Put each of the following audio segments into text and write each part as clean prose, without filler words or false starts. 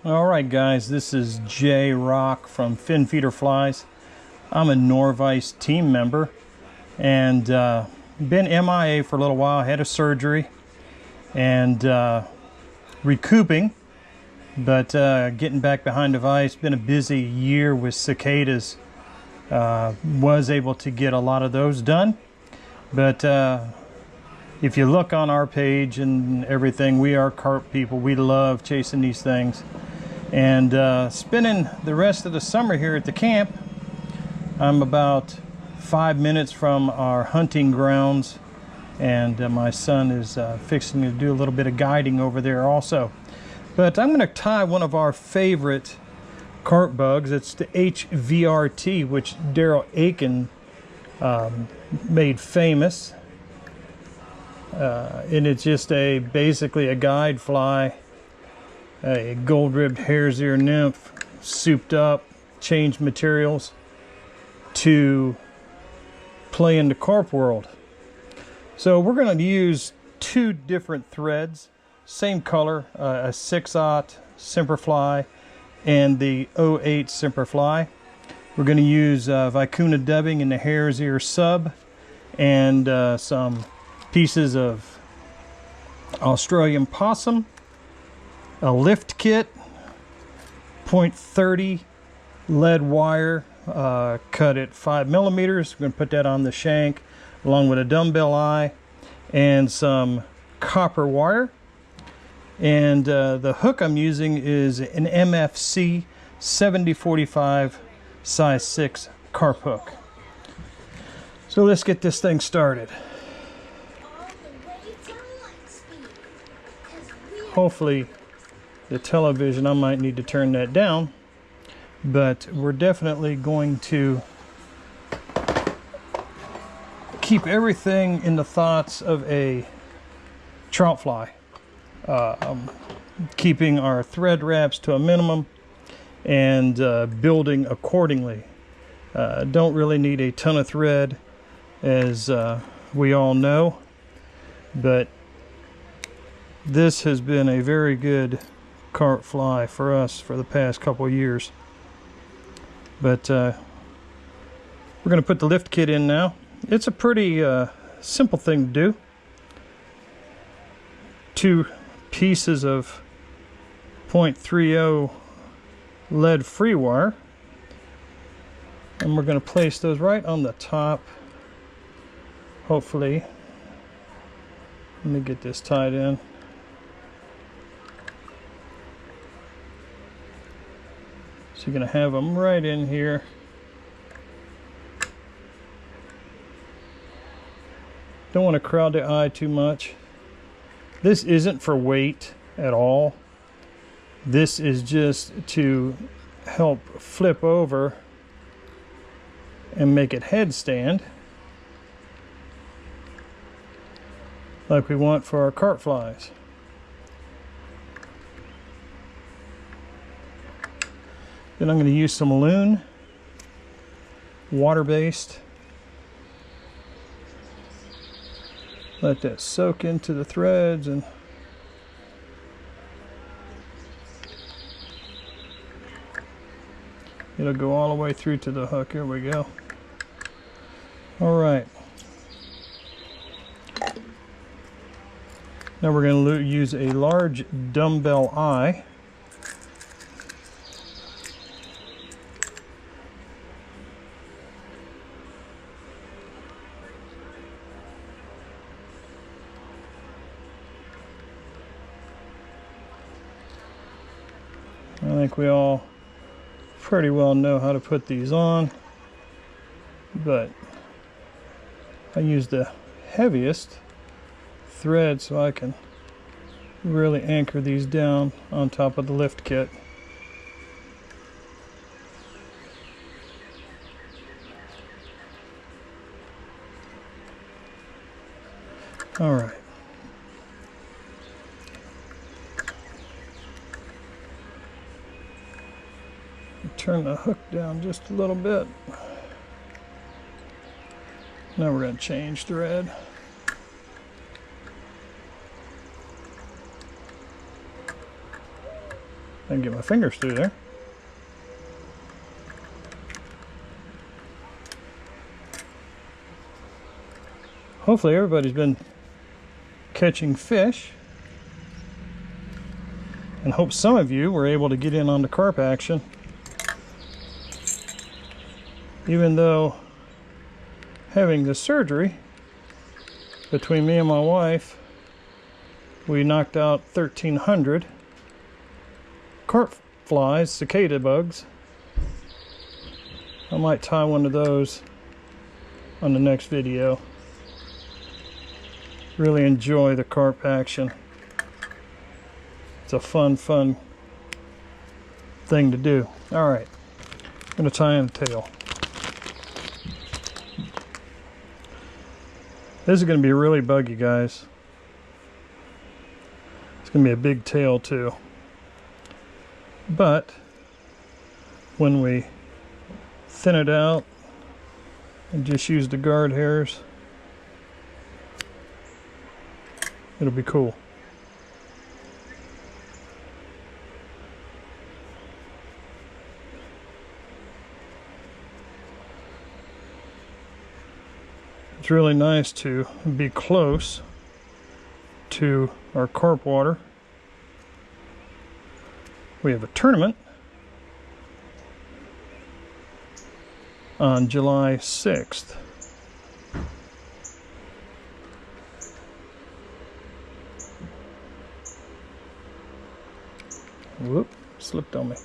Alright guys, this is Jay Rock from Fin Feeder Flies. I'm a Norvise team member and been MIA for a little while. Had a surgery and recouping, but getting back behind the vise. Been a busy year with cicadas. Was able to get a lot of those done, but if you look on our page and everything, we are carp people. We love chasing these things. And spending the rest of the summer here at the camp. I'm about 5 minutes from our hunting grounds, and my son is fixing to do a little bit of guiding over there also. But I'm going to tie one of our favorite carp bugs. It's the HVRT, which Daryl Aiken made famous. And it's just basically a guide fly. A gold-ribbed hare's ear nymph, souped up, changed materials to play in the carp world. So we're going to use two different threads, same color, a 6/0 Semperfly and the 08 Semperfly. We're going to use vicuna dubbing in the hare's ear sub and some pieces of Australian possum. A lift kit, 0.30 lead wire, cut at 5 millimeters. We're going to put that on the shank along with a dumbbell eye and some copper wire. And the hook I'm using is an MFC 7045 size 6 carp hook. So let's get this thing started. Hopefully the television, I might need to turn that down, but we're definitely going to keep everything in the thoughts of a trout fly. Keeping our thread wraps to a minimum and building accordingly. Don't really need a ton of thread, as we all know, but this has been a very good carp fly for us for the past couple of years. But we're going to put the lift kit in now. It's a pretty simple thing to do. 2 pieces of 0.30 lead free wire, and we're going to place those right on the top. Hopefully, let me get this tied in. So you're going to have them right in here. Don't want to crowd the eye too much. This isn't for weight at all. This is just to help flip over and make it headstand like we want for our carp flies. Then I'm going to use some loon, water-based. Let that soak into the threads, and it'll go all the way through to the hook. Here we go. All right. Now we're going to use a large dumbbell eye. I think we all pretty well know how to put these on, but I use the heaviest thread so I can really anchor these down on top of the lift kit. All right. Turn the hook down just a little bit. Now we're going to change thread. I can get my fingers through there. Hopefully everybody's been catching fish, and hope some of you were able to get in on the carp action. Even though having the surgery, between me and my wife, we knocked out 1,300 carp flies, cicada bugs. I might tie one of those on the next video. Really enjoy the carp action. It's a fun thing to do. All right, I'm gonna tie in the tail. This is gonna be really buggy, guys. It's gonna be a big tail too. But when we thin it out and just use the guard hairs, it'll be cool. It's really nice to be close to our carp water. We have a tournament on July 6th. Whoop, slipped on me.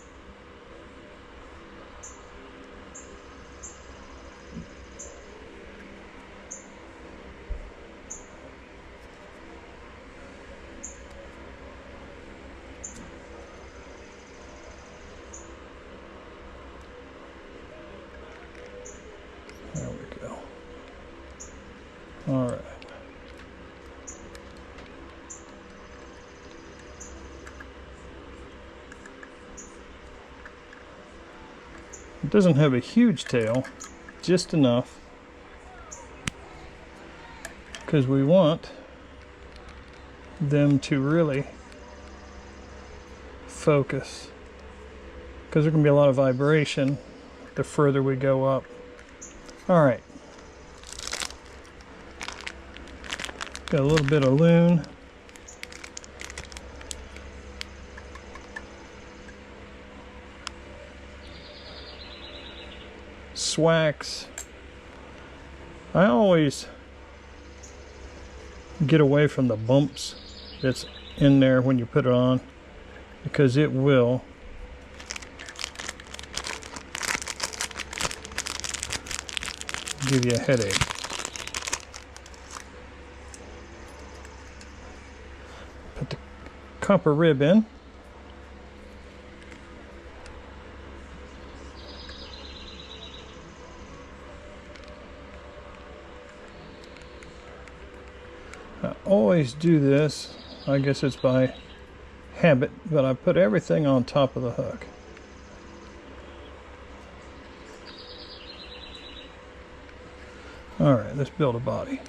There we go. All right. It doesn't have a huge tail, just enough, because we want them to really focus, because there's going to be a lot of vibration the further we go up. All right, got a little bit of loon. Swax. I always get away from the bumps that's in there when you put it on, because it will give you a headache. Put the copper rib in. I always do this, I guess it's by habit, but I put everything on top of the hook. All right, let's build a body.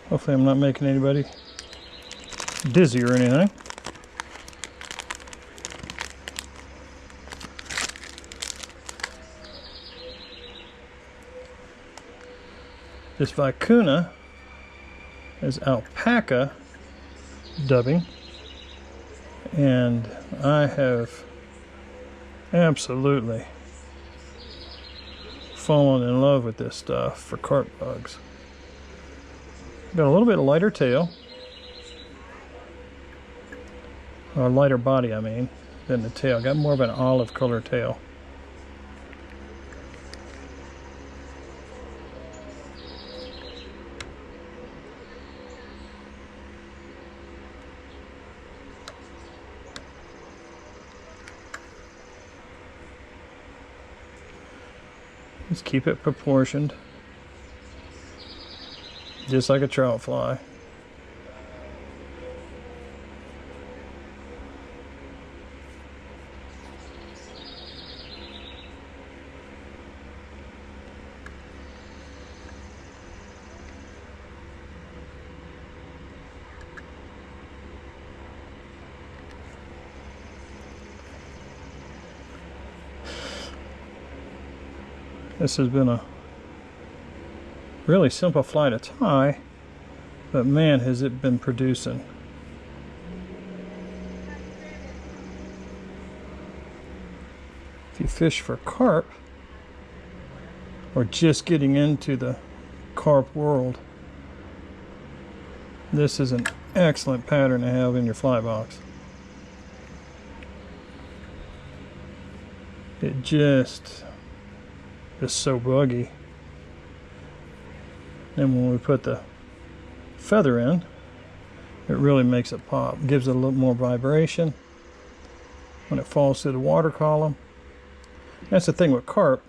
Hopefully I'm not making anybody dizzy or anything. This vicuna is alpaca dubbing, and I have absolutely fallen in love with this stuff for carp bugs. Got a little bit of lighter tail, or lighter body I mean, than the tail. Got more of an olive color tail. Just keep it proportioned, just like a trout fly. This has been a really simple fly to tie, but man, has it been producing. If you fish for carp, or just getting into the carp world, this is an excellent pattern to have in your fly box. It just is so buggy. And when we put the feather in, it really makes it pop. Gives it a little more vibration when it falls through the water column. That's the thing with carp.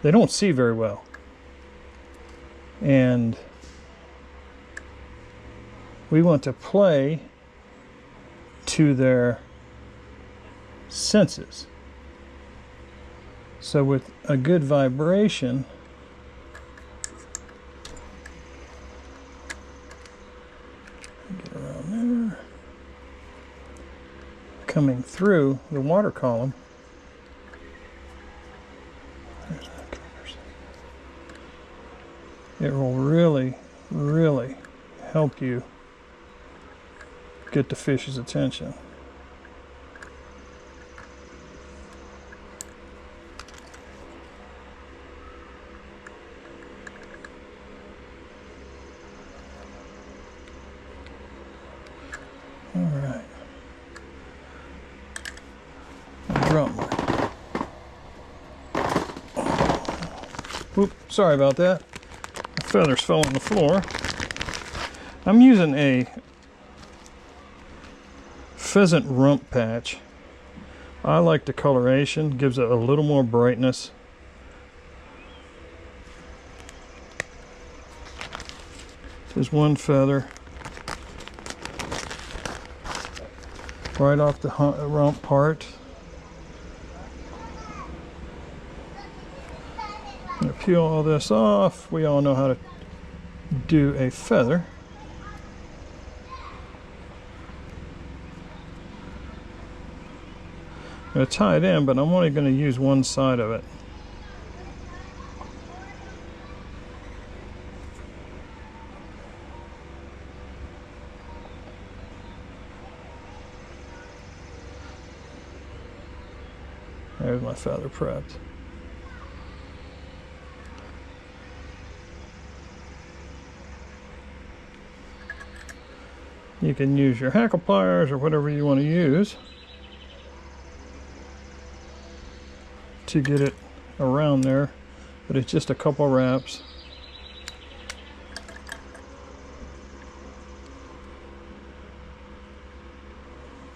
They don't see very well. And we want to play to their senses. So with a good vibration, get around there, coming through the water column, it will really, really help you get the fish's attention. All right. I'll drop my... Oop, sorry about that. The feathers fell on the floor. I'm using a pheasant rump patch. I like the coloration, gives it a little more brightness. There's one feather right off the rump part. I'm going to peel all this off. We all know how to do a feather. I'm going to tie it in, but I'm only going to use one side of it. There's my feather prepped. You can use your hackle pliers or whatever you want to use to get it around there, but it's just a couple wraps.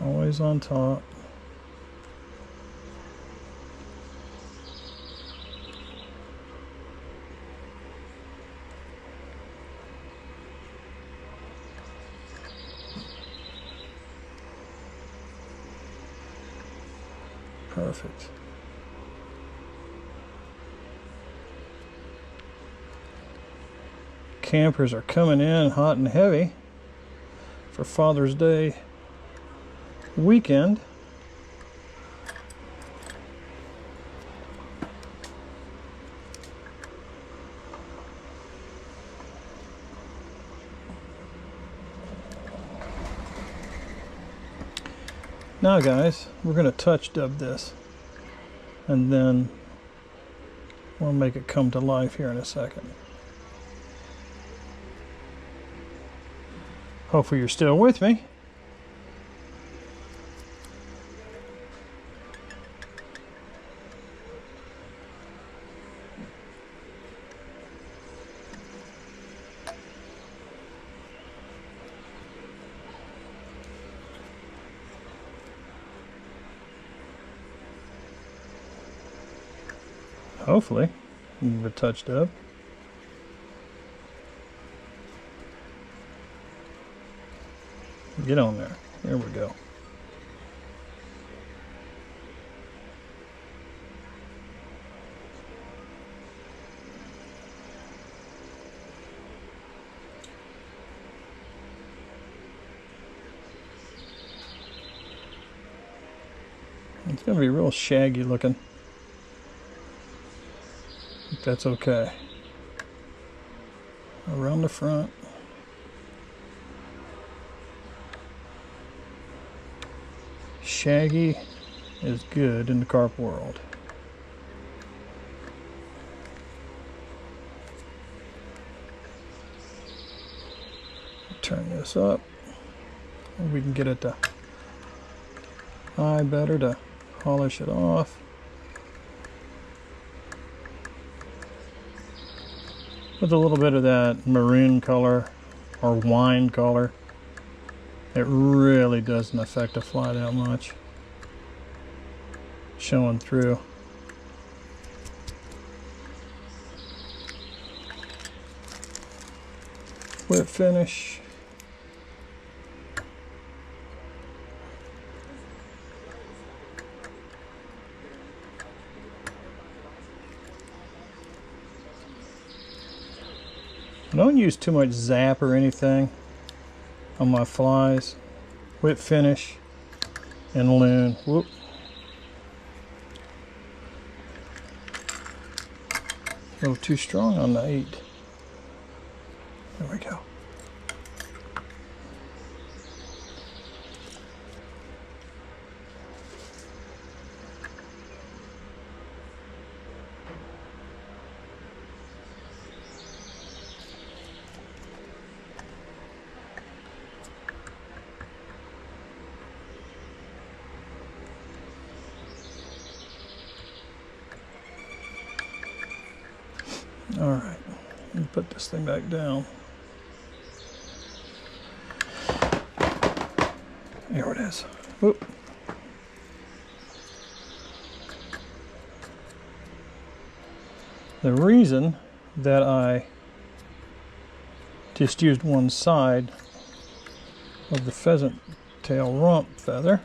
Always on top. Perfect. Campers are coming in hot and heavy for Father's Day weekend. Now guys, we're going to touch dub this, and then we'll make it come to life here in a second. Hopefully you're still with me. Hopefully, give it a touch dub. Get on there. There we go. It's going to be real shaggy looking. think that's okay. Around the front. Shaggy is good in the carp world. Turn this up. We can get it to high better to polish it off. With a little bit of that maroon color or wine color, it really doesn't affect the fly that much. Showing through. Whip finish. I don't use too much zap or anything on my flies. Whip finish and loon. Whoop. A little too strong on the 8. There we go. All right, let me put this thing back down. Here it is. Whoop. The reason that I just used one side of the pheasant tail rump feather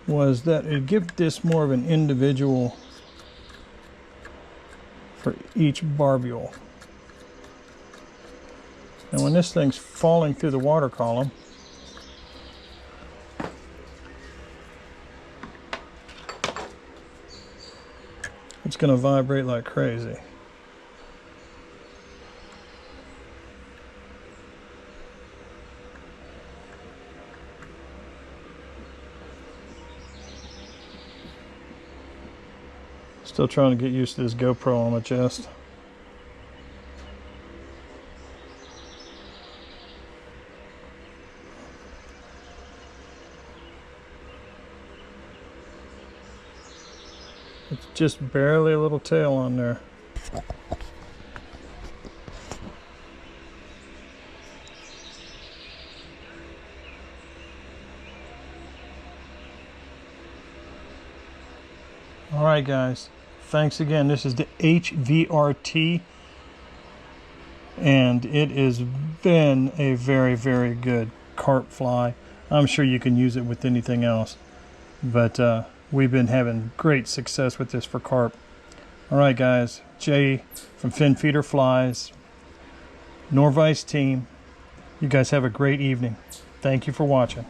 was that it gives this more of an individual for each barbule. And when this thing's falling through the water column, it's going to vibrate like crazy. Still trying to get used to this GoPro on my chest. It's just barely a little tail on there. All right, guys. Thanks again. This is the HVRT, and it has been a very, very good carp fly. I'm sure you can use it with anything else, but we've been having great success with this for carp. All right, guys. Jay from Fin Feeder Flies, Norvise team. You guys have a great evening. Thank you for watching.